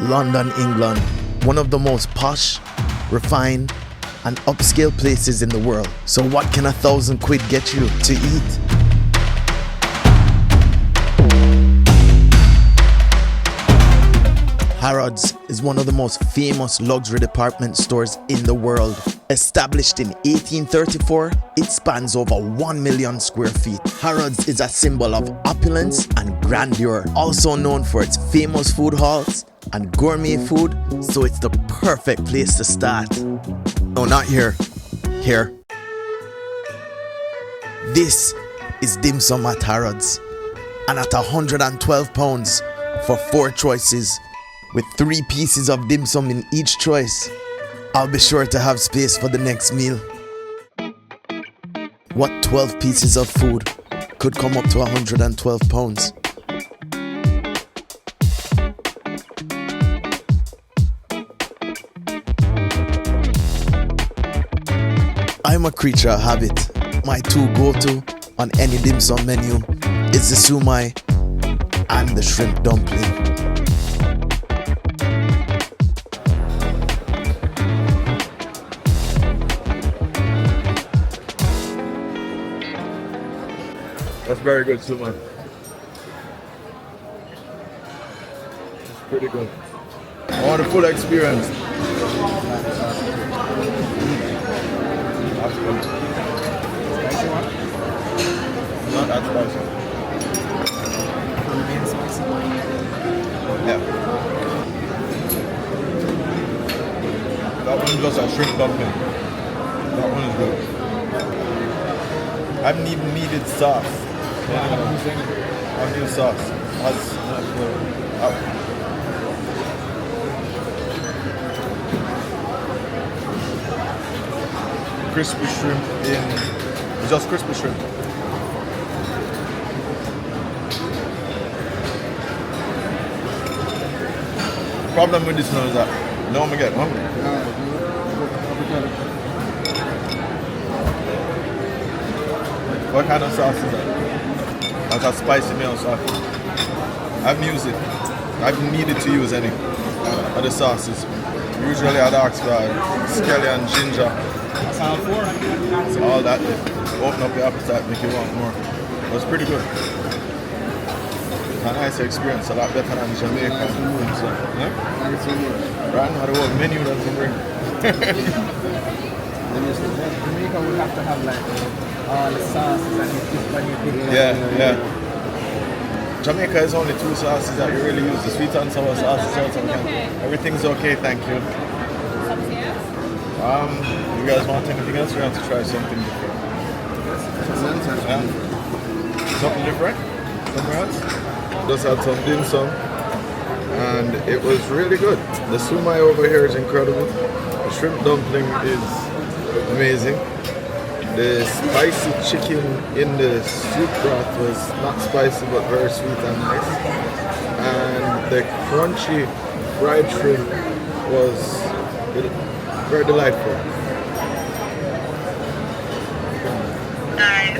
London, England, one of the most posh, refined, and upscale places in the world. So what can £1,000 get you to eat? Harrods is one of the most famous luxury department stores in the world. Established in 1834, it spans over 1 million square feet. Harrods is a symbol of opulence and grandeur, also known for its famous food halls and gourmet food, so it's the perfect place to start. No, not here. Here. This is dim sum at Harrods, and at £112 for 4 choices, with 3 pieces of dim sum in each choice, I'll be sure to have space for the next meal. What 12 pieces of food could come up to £112? I'm a creature of habit. My 2 go-to on any dim sum menu is the sumai and the shrimp dumpling. That's very good too, man. It's pretty good. I want the full experience. That's good. Spicy one? Not that spicy. Yeah. That one is just a shrimp dumpling. That one is good. I haven't even needed sauce. I'll do sauce. Crispy shrimp in just crispy shrimp. The problem with this now is that now I'm getting hungry. What kind of sauce is that? Like a spicy meal sauce. I haven't used it. I haven't needed to use any of the sauces. Usually I'd ask for scallion, ginger. That's all 4. So all that open up your appetite, make you want more. It was pretty good. It's a nice experience, a lot better than Jamaica. So, yeah? Right now the whole menu that we bring. Jamaica would have to have like all the sauces and yeah. Jamaica is only 2 sauces that you really use. The sweet and sour sauce is also okay. Everything's okay, thank you. Something else? You guys want anything else? We have to try something different. Yeah. Something different? Somewhere else? Just had some dim sum and it was really good. The sumai over here is incredible. The shrimp dumpling is amazing. The spicy chicken in the soup broth was not spicy but very sweet and nice. And the crunchy fried shrimp was very delightful. Nice.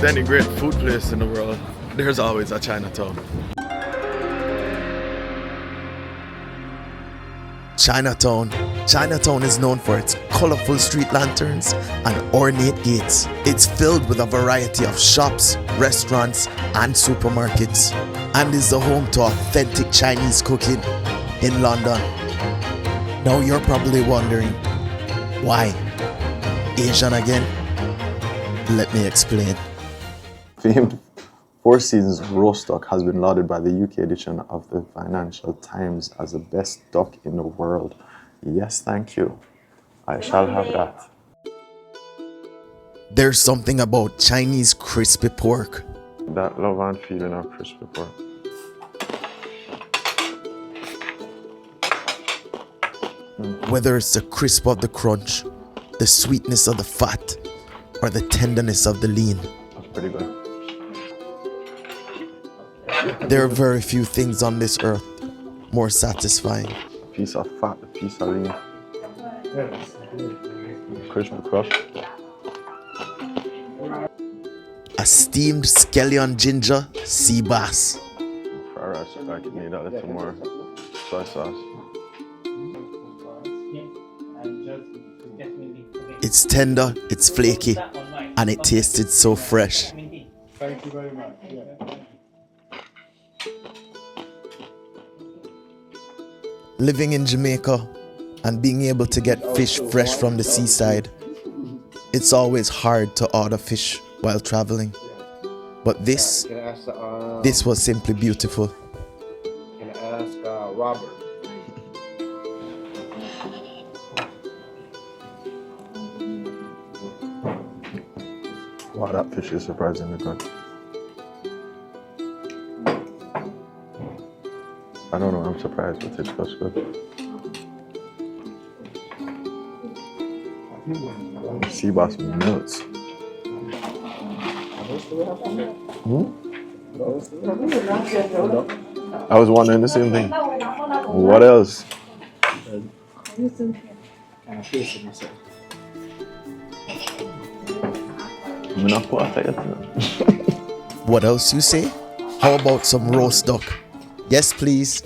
Any great food place in the world, there's always a Chinatown. Chinatown is known for its colorful street lanterns and ornate gates. It's filled with a variety of shops, restaurants, and supermarkets, and is the home to authentic Chinese cooking in London. Now you're probably wondering, why? Asian again? Let me explain. Famed Four Seasons roast duck has been lauded by the UK edition of the Financial Times as the best duck in the world. Yes, thank you. I shall have that. There's something about Chinese crispy pork. That love and feeling of crispy pork. Whether it's the crisp of the crunch, the sweetness of the fat, or the tenderness of the lean. That's pretty good. There are very few things on this earth more satisfying piece of fat, a piece of lean. Crispy crust. A steamed scallion ginger sea bass. Fried rice, I can need a little more soy sauce. It's tender, it's flaky, and it tasted so fresh. Thank you very much. Yeah. Living in Jamaica and being able to get fish fresh from the seaside, it's always hard to order fish while traveling. But this was simply beautiful. Can I ask Robert? Wow, that fish is surprisingly good. I don't know, I'm surprised, but it's just good. Sea bass melts. I was wondering the same thing. What else? I'm not quite yet. What else you say? How about some roast duck? Yes, please.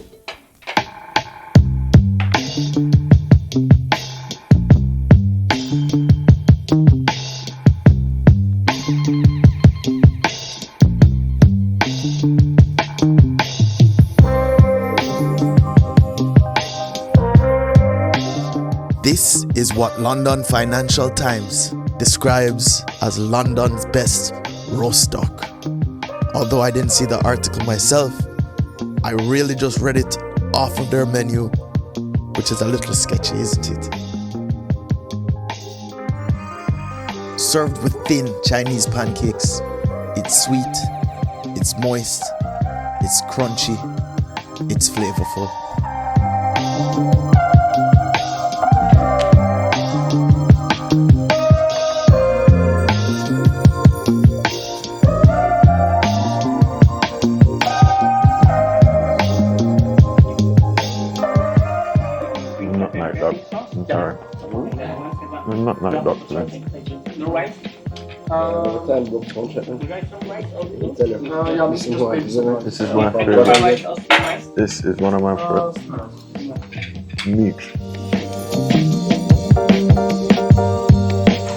This is what London Financial Times describes as London's best roast duck. Although I didn't see the article myself, I really just read it off of their menu, which is a little sketchy, isn't it? Served with thin Chinese pancakes, it's sweet, it's moist, it's crunchy, it's flavorful. Not like duck, man. No rice? This is my favorite. This is one of my favorite meat.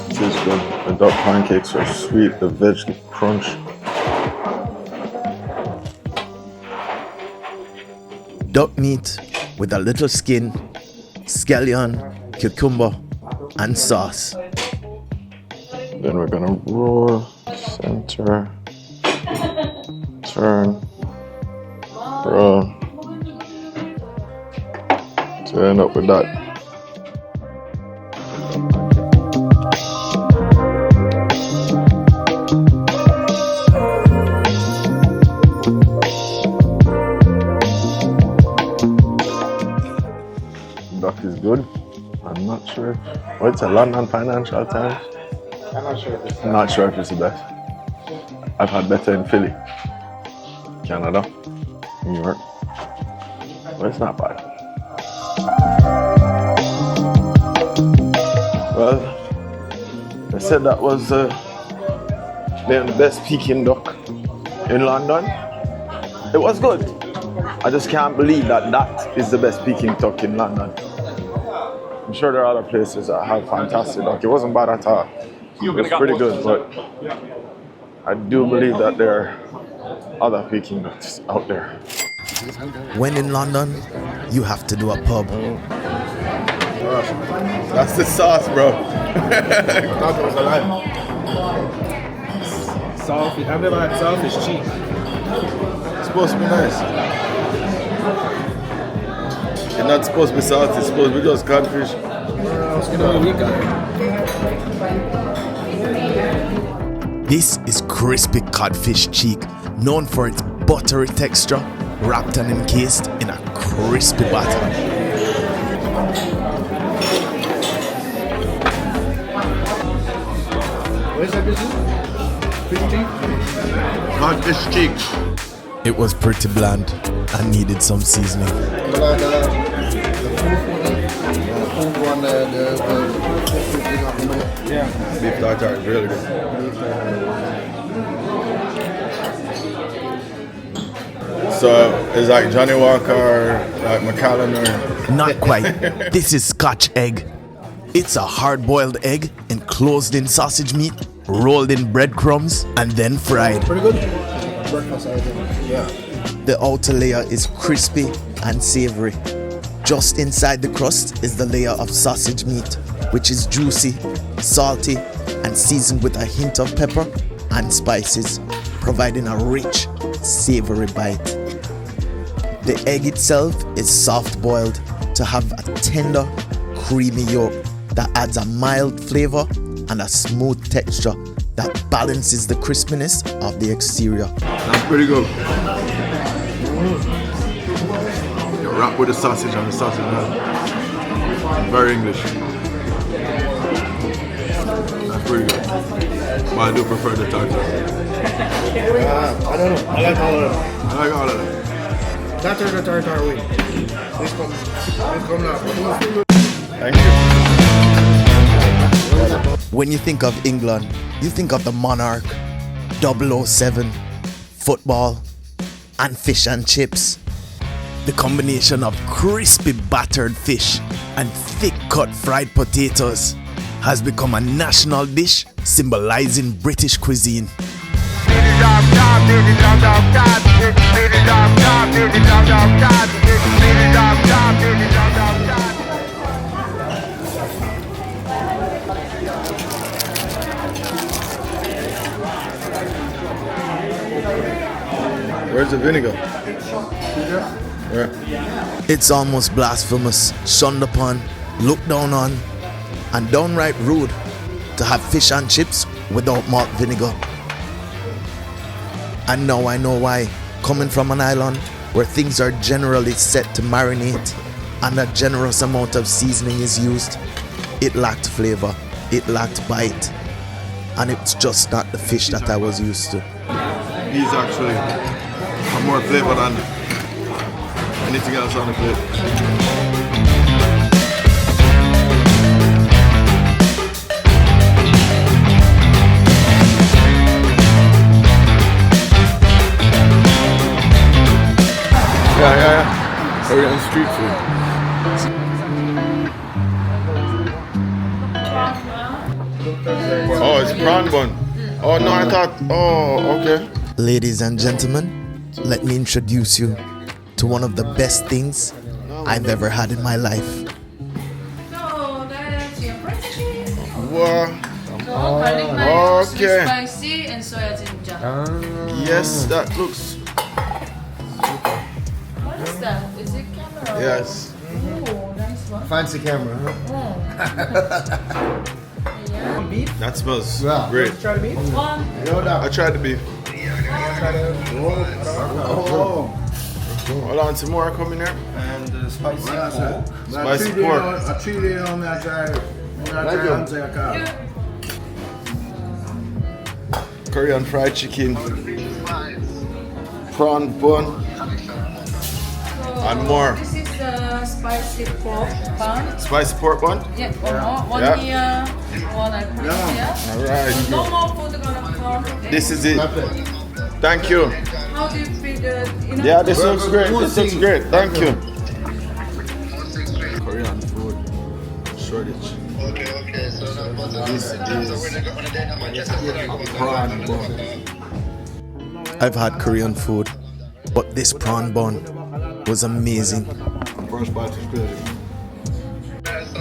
This is good. The duck pancakes are sweet. The veg crunch. Duck meat with a little skin, scallion, cucumber, and sauce. Then we're gonna roll, center, turn, roll, to end up with that. Duck is good. I'm not sure. Oh, it's a London Financial Times. I'm not sure if it's the best. I've had better in Philly, Canada, New York, but it's not bad. Well, they said that was they're the best Peking duck in London. It was good. I just can't believe that that is the best Peking duck in London. I'm sure there are other places that have fantastic duck. It wasn't bad at all. It was pretty good, but I do believe that there are other Peking ducks out there. When in London, you have to do a pub. That's the sauce, bro. I thought it was alive. Saltfish. I've never had saltfish cheap. It's supposed to be nice. It's not supposed to be salty, it's supposed to be just codfish. You know what we got? This is crispy codfish cheek, known for its buttery texture, wrapped and encased in a crispy batter. Where's that business? Codfish cheek. It was pretty bland and needed some seasoning. on the thing up, you know. Yeah. Beef tartare is really good. So it's like Johnny Walker, like McAllen or... Not quite. This is Scotch egg. It's a hard-boiled egg enclosed in sausage meat, rolled in breadcrumbs, and then fried. Pretty good. Breakfast item. Yeah. The outer layer is crispy and savory. Just inside the crust is the layer of sausage meat, which is juicy, salty, and seasoned with a hint of pepper and spices, providing a rich, savory bite. The egg itself is soft-boiled to have a tender, creamy yolk that adds a mild flavor and a smooth texture that balances the crispiness of the exterior. That's pretty good. You wrap with the sausage and the sausage now. Very English. That's pretty good. But I do prefer the tartare. I don't know. I like all of them. I like all of them. Tartare wing. Please come now. Thank you. When you think of England, you think of the Monarch, 007, football, and fish and chips. The combination of crispy battered fish and thick-cut fried potatoes has become a national dish symbolizing British cuisine. Where's the vinegar? Where? It's almost blasphemous, shunned upon, looked down on, and downright rude to have fish and chips without malt vinegar. And now I know why. Coming from an island where things are generally set to marinate and a generous amount of seasoning is used, it lacked flavor, it lacked bite, and it's just not the fish that I was used to. These actually have more flavor than anything else on the plate. Yeah. So we're getting street food. Oh, it's prawn bun. Oh no, I thought. Oh, okay. Ladies and gentlemen, let me introduce you to one of the best things I've ever had in my life. So that's your fried chicken. Wow. So garlic mayo, sweet Okay. spicy, and soya ginger. Yes, that looks. What is that? Is it camera? Yes. Oh, nice one. Fancy camera, huh? Yeah. Beef? That smells Yeah. great. Try the beef? One. I tried the beef. Oh. Hold on, some more coming here. And spicy pork. Spicy pork. A 3-day on me, I try Korean fried chicken. Prawn bun. And more. This is the spicy pork bun. Spicy pork bun. Yeah, one more. One Yeah. here, one I put here. Alright. No more food gonna come. This is it. Thank you. How do you feel the, Yeah, this looks great. This looks great. Thank you. Korean food. Shortage. This is a prawn bun. I've had Korean food, but this prawn bun was amazing. First bite is good.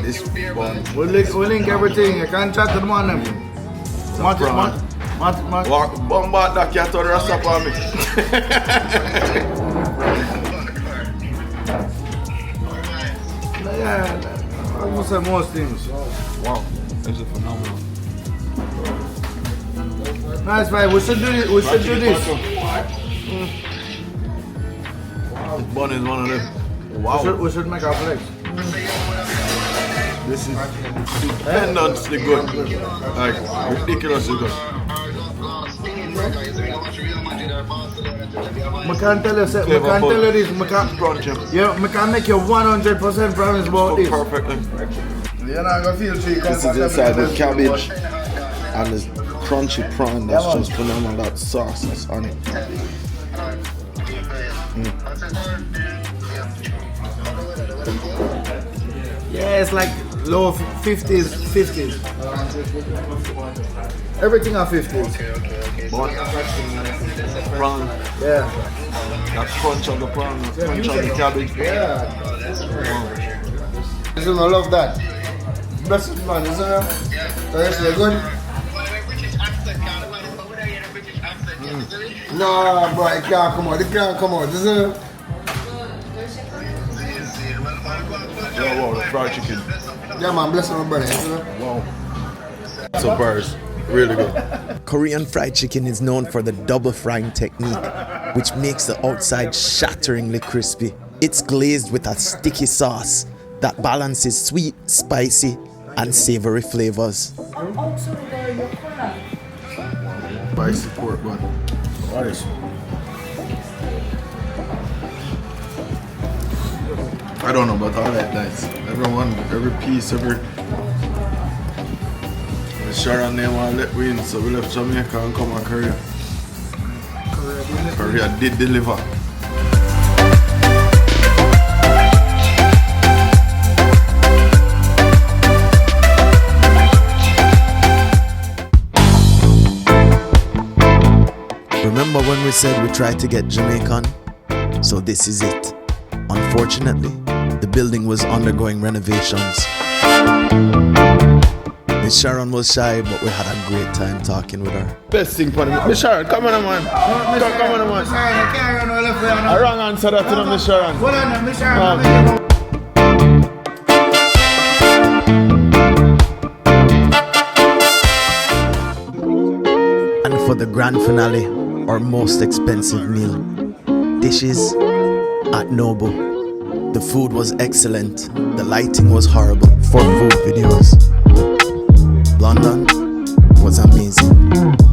This bun. We'll link everything. You can chat to the man. Walk bombard that cat on the rest up on me. Yeah, almost say most things. Wow, this is phenomenal. Nice, man. We should do this. We should do this. This bun is one of them. Wow. We should make our flex. This is stupendously good. Like, ridiculously good. I can't tell you, I can't tell you this. I can't make you 100% promise about this. Perfectly. You're not gonna feel too This is inside with cabbage and this crunchy prawn that's just phenomenal. That sauce that's on it. Yeah, it's like low 50s. Everything are 50s. But prawn, Yeah. that crunch of the prawn, that crunch of the cabbage. Yeah. Isn't I love that. Best man, isn't it? So you're good? No, bro, it can't come out. It can't come out, isn't it? Yeah, wow, the fried chicken. Yeah, man, bless my brother, isn't it? Wow. So bars, really good. Korean fried chicken is known for the double frying technique, which makes the outside shatteringly crispy. It's glazed with a sticky sauce that balances sweet, spicy, and savory flavors. Spicy pork bun. Nice. I don't know, but I like nice. Everyone, every piece, every. The Sharon name want to let we in, so we left Jamaica and come to Korea. Korea did deliver. Remember when we said we tried to get Jamaican? So this is it. Unfortunately, the building was undergoing renovations. Miss Sharon was shy, but we had a great time talking with her. Best thing for me. Miss Sharon, come on, man. Come on, man. I wrong answer that to them, Miss Sharon. Hold on, Miss Sharon. And for the grand finale, our most expensive meal, dishes at Nobu. The food was excellent, the lighting was horrible for food videos. London was amazing.